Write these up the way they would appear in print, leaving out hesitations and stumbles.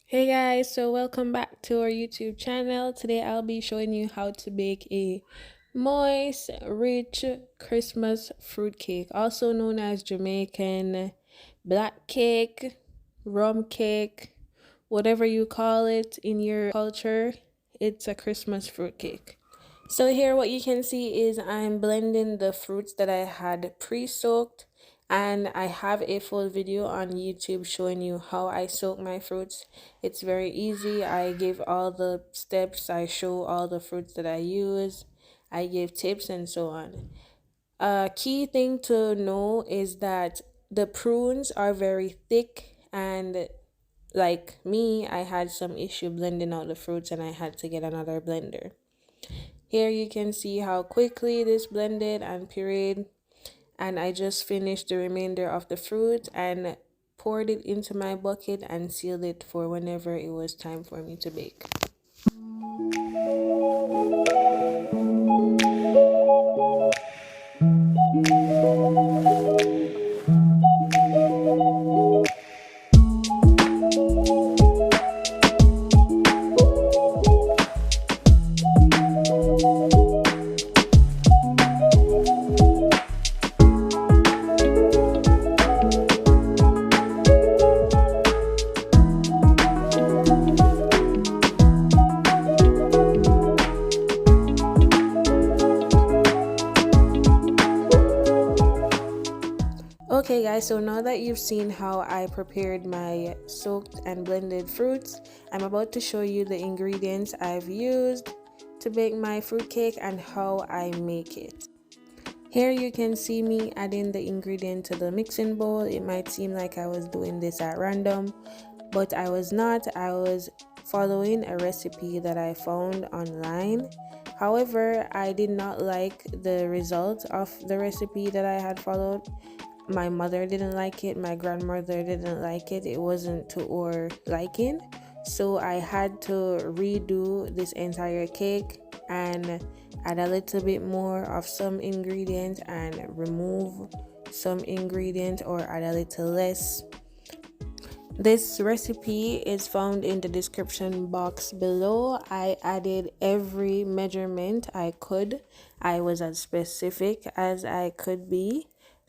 Hey guys, so welcome back to our YouTube channel. Today I'll be showing you how to bake a moist, rich Christmas fruit cake, also known as Jamaican black cake, rum cake, whatever you call it in your culture. It's a Christmas fruit cake. So here what you can see is I'm blending the fruits that I had pre-soaked, and I have a full video on YouTube showing you how I soak my fruits. It's very easy. I give all the steps, I show all the fruits that I use, I give tips and so on. A key thing to know is that the prunes are very thick, and like me, I had some issue blending out the fruits and I had to get another blender. Here you can see how quickly this blended and pureed, and I just finished the remainder of the fruit and poured it into my bucket and sealed it for whenever it was time for me to bake. Okay guys, so now that you've seen how I prepared my soaked and blended fruits, I'm about to show you the ingredients I've used to bake my fruit cake and how I make it. Here you can see me adding the ingredient to the mixing bowl. It might seem like I was doing this at random, but I was not. I was following a recipe that I found online. However, I did not like the result of the recipe that I had followed. My mother didn't like it, my grandmother didn't like it. It wasn't to our liking, so I had to redo this entire cake and add a little bit more of some ingredient and remove some ingredient, or add a little less. This recipe is found in the description box below. I added every measurement I could. I was as specific as I could be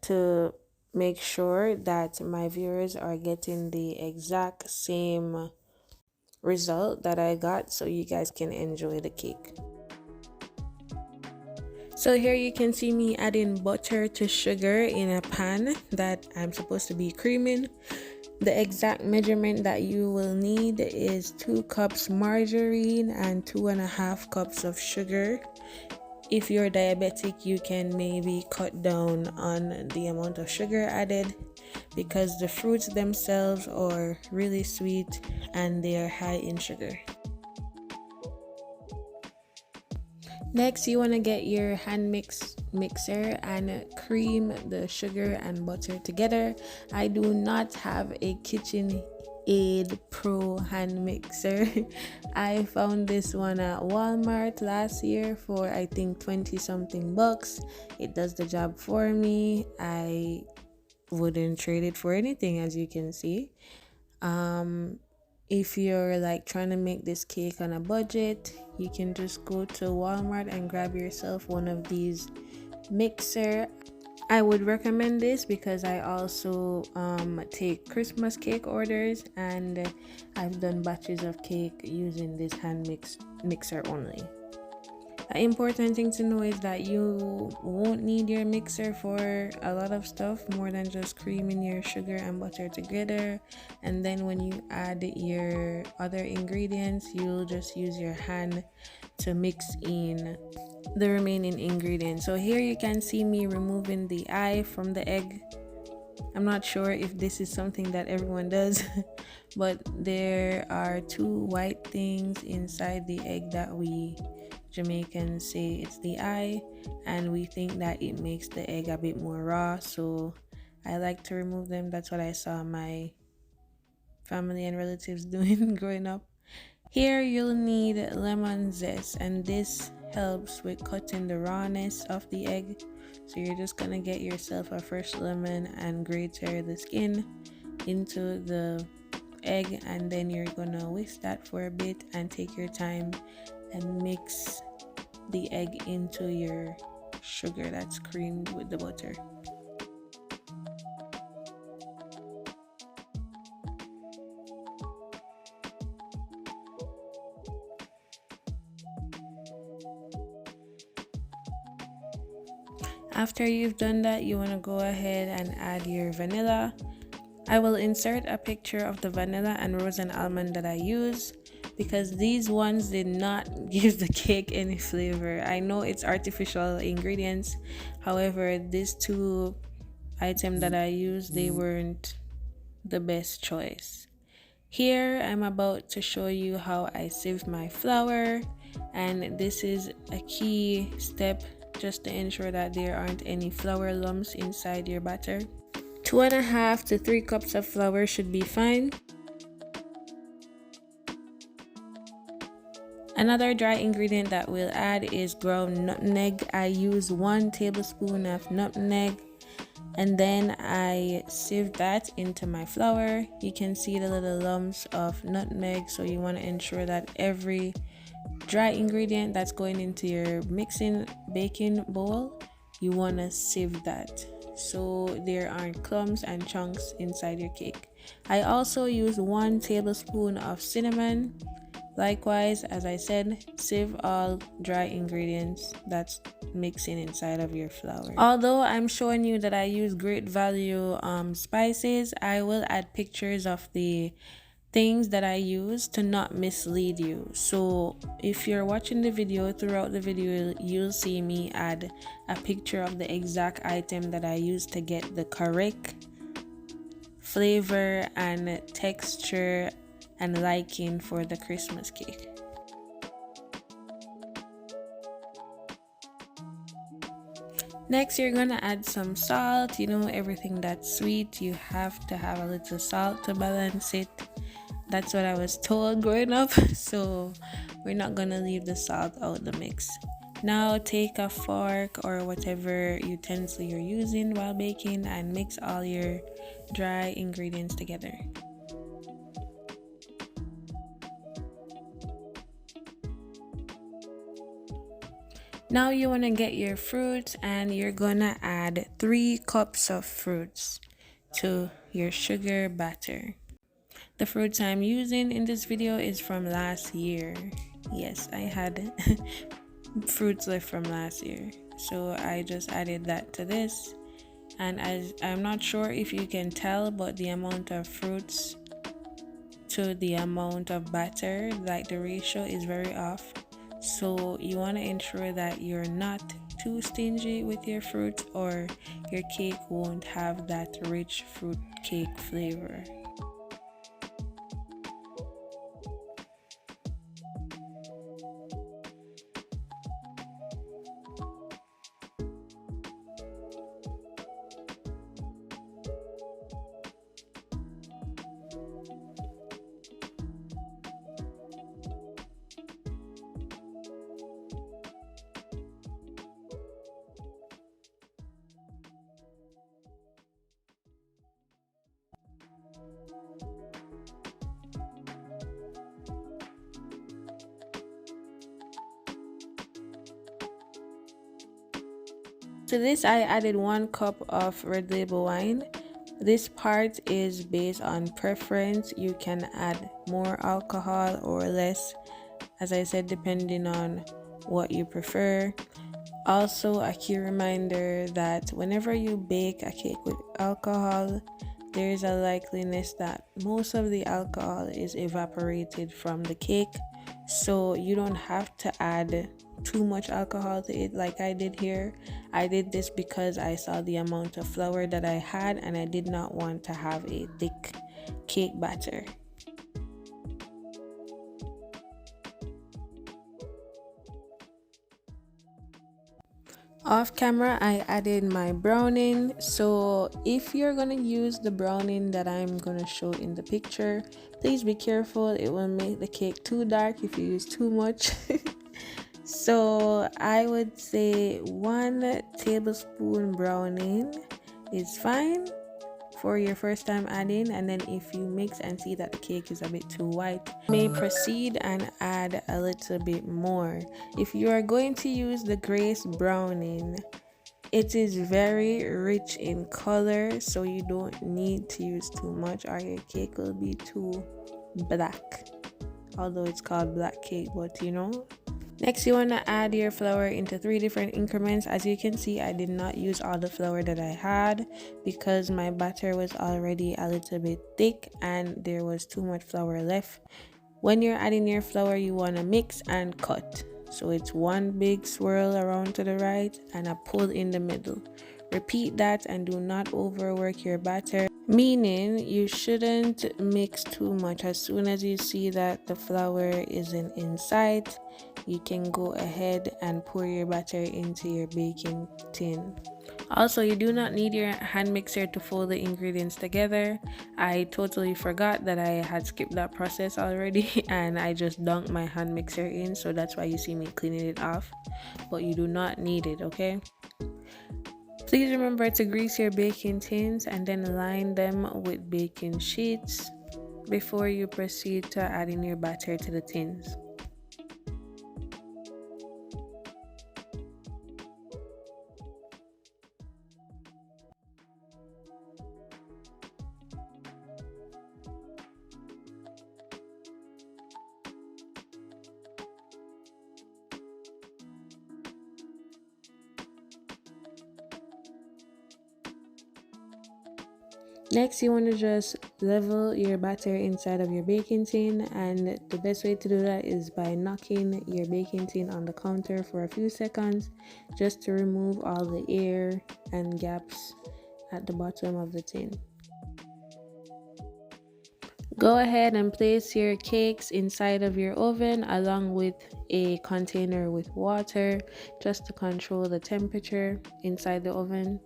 to make sure that my viewers are getting the exact same result that I got, so you guys can enjoy the cake. So here you can see me adding butter to sugar in a pan that I'm supposed to be creaming. The exact measurement that you will need is 2 cups margarine and 2.5 cups of sugar. If you're diabetic, you can maybe cut down on the amount of sugar added, because the fruits themselves are really sweet and they are high in sugar. Next, you want to get your hand mixer and cream the sugar and butter together. I do not have a KitchenAid Pro hand mixer. I found this one at Walmart last year for I think 20 something bucks. It does the job for me. I wouldn't trade it for anything, as you can see. If you're like trying to make this cake on a budget, you can just go to Walmart and grab yourself one of these mixer. I would recommend this because I also take Christmas cake orders, and I've done batches of cake using this mixer only. The important thing to know is that you won't need your mixer for a lot of stuff more than just creaming your sugar and butter together, and then when you add your other ingredients, you'll just use your hand to mix in the remaining ingredients. So here you can see me removing the eye from the egg. I'm not sure if this is something that everyone does, but there are 2 white things inside the egg that we Jamaicans say it's the eye, and we think that it makes the egg a bit more raw, so I like to remove them. That's what I saw my family and relatives doing growing up. Here you'll need lemon zest, and this helps with cutting the rawness of the egg. So you're just gonna get yourself a fresh lemon and grate the skin into the egg, and then you're gonna whisk that for a bit and take your time and mix the egg into your sugar that's creamed with the butter. After you've done that, you want to go ahead and add your vanilla. I will insert a picture of the vanilla and rose and almond that I use, because these ones did not give the cake any flavor. I know it's artificial ingredients, however these two items that I used, they weren't the best choice. Here I'm about to show you how I sieve my flour, and this is a key step just to ensure that there aren't any flour lumps inside your batter. 2.5 to 3 cups of flour should be fine. Another dry ingredient that we'll add is ground nutmeg. I use 1 tablespoon of nutmeg, and then I sieve that into my flour. You can see the little lumps of nutmeg, so you want to ensure that every dry ingredient that's going into your mixing baking bowl, you want to sieve that so there aren't clumps and chunks inside your cake. I also use 1 tablespoon of cinnamon. Likewise, as I said, sieve all dry ingredients that's mixing inside of your flour. Although I'm showing you that I use great value spices, I will add pictures of the things that I use to not mislead you. So if you're watching the video, throughout the video you'll see me add a picture of the exact item that I use to get the correct flavor and texture and liking for the Christmas cake. Next, you're gonna add some salt. You know, everything that's sweet, you have to have a little salt to balance it. That's what I was told growing up, so we're not gonna leave the salt out the mix. Now take a fork or whatever utensil you're using while baking and mix all your dry ingredients together. Now you want to get your fruits, and you're gonna add 3 cups of fruits to your sugar batter. The fruits I'm using in this video is from last year. Yes, I had fruits left from last year, so I just added that to this. And I'm not sure if you can tell, but the amount of fruits to the amount of batter, like the ratio is very off. So you want to ensure that you're not too stingy with your fruit, or your cake won't have that rich fruit cake flavor. To this, I added 1 cup of red label wine. This part is based on preference. You can add more alcohol or less, as I said, depending on what you prefer. Also, a key reminder that whenever you bake a cake with alcohol, there is a likeliness that most of the alcohol is evaporated from the cake, so you don't have to add too much alcohol to it like I did here. I did this because I saw the amount of flour that I had, and I did not want to have a thick cake batter. Off camera, I added my browning. So if you're gonna use the browning that I'm gonna show in the picture, please be careful. It will make the cake too dark if you use too much. So I would say 1 tablespoon browning is fine for your first time adding, and then if you mix and see that the cake is a bit too white, you may proceed and add a little bit more. If you are going to use the Grace browning, it is very rich in color, so you don't need to use too much or your cake will be too black, although it's called black cake, but you know. Next, you want to add your flour into 3 different increments. As you can see, I did not use all the flour that I had because my batter was already a little bit thick and there was too much flour left. When you're adding your flour, you want to mix and cut. So it's one big swirl around to the right and a pull in the middle. Repeat that and do not overwork your batter, meaning you shouldn't mix too much. As soon as you see that the flour isn't in sight, you can go ahead and pour your batter into your baking tin. Also, you do not need your hand mixer to fold the ingredients together. I totally forgot that I had skipped that process already and I just dunked my hand mixer in, so that's why you see me cleaning it off, but you do not need it, okay? Please remember to grease your baking tins and then line them with baking sheets before you proceed to adding your batter to the tins. Next, you want to just level your batter inside of your baking tin, and the best way to do that is by knocking your baking tin on the counter for a few seconds just to remove all the air and gaps at the bottom of the tin. Go ahead and place your cakes inside of your oven along with a container with water just to control the temperature inside the oven.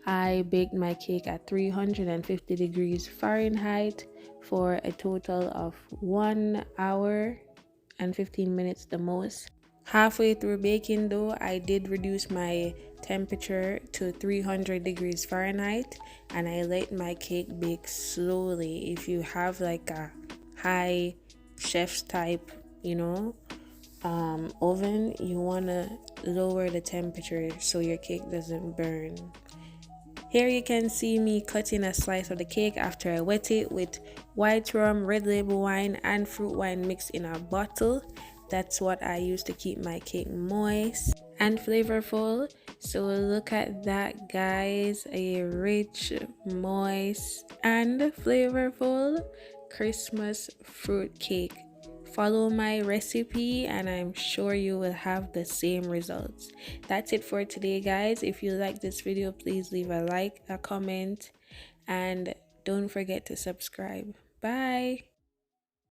I baked my cake at 350 degrees Fahrenheit for a total of 1 hour and 15 minutes the most. Halfway through baking though, I did reduce my temperature to 300 degrees Fahrenheit and I let my cake bake slowly. If you have like a high chef's type, oven, you want to lower the temperature so your cake doesn't burn. Here you can see me cutting a slice of the cake after I wet it with white rum, red label wine, and fruit wine mixed in a bottle. That's what I use to keep my cake moist and flavorful. So look at that, guys, a rich, moist, and flavorful Christmas fruit cake. Follow my recipe and I'm sure you will have the same results. That's it for today, guys. If you like this video, please leave a like, a comment, and don't forget to subscribe. Bye.